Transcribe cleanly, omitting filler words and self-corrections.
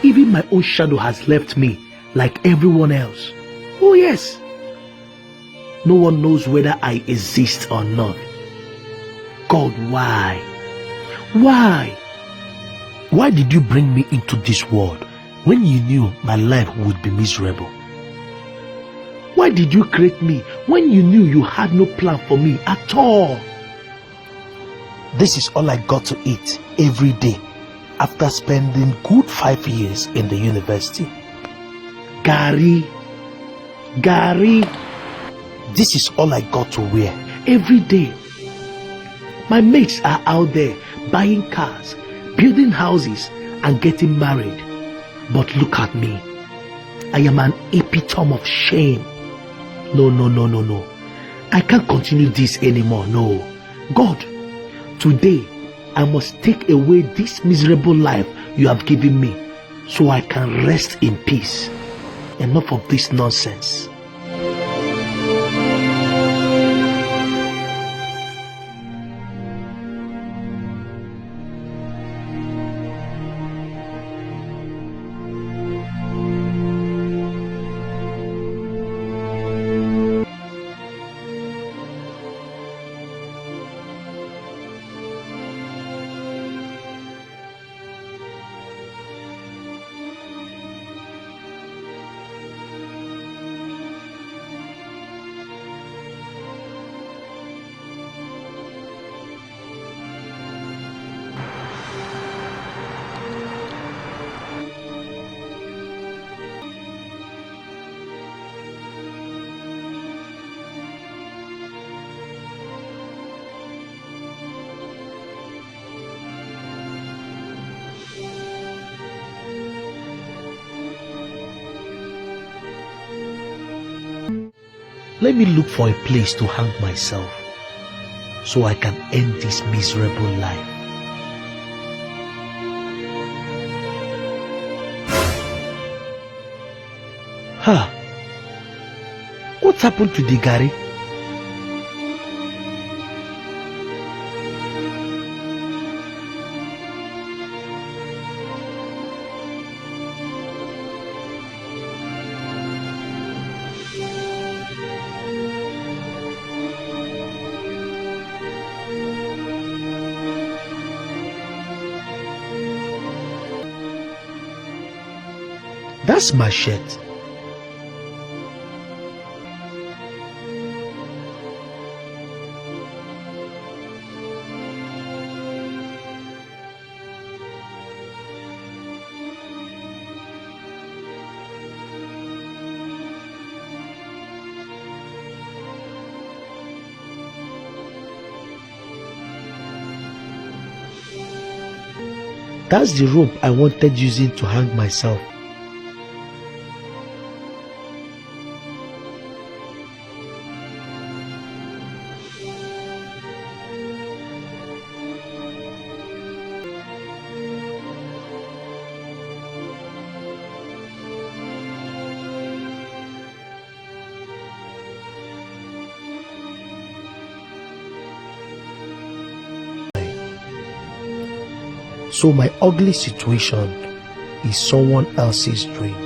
Even my own shadow has left me like everyone else. Oh yes. No one knows whether I exist or not. God, why? Why? Why did you bring me into this world when you knew my life would be miserable? Why did you create me when you knew you had no plan for me at all? This is all I got to eat every day after spending good 5 years in the university. Gary. This is all I got to wear every day. My mates are out there buying cars, building houses, and getting married. But look at me. I am an epitome of shame. No. I can't continue this anymore. No. God, today I must take away this miserable life you have given me so I can rest in peace. Enough of this nonsense. Let me look for a place to hang myself so I can end this miserable life. What happened to the Gary? That's my shirt. That's the rope I wanted using to hang myself. So my ugly situation is someone else's dream.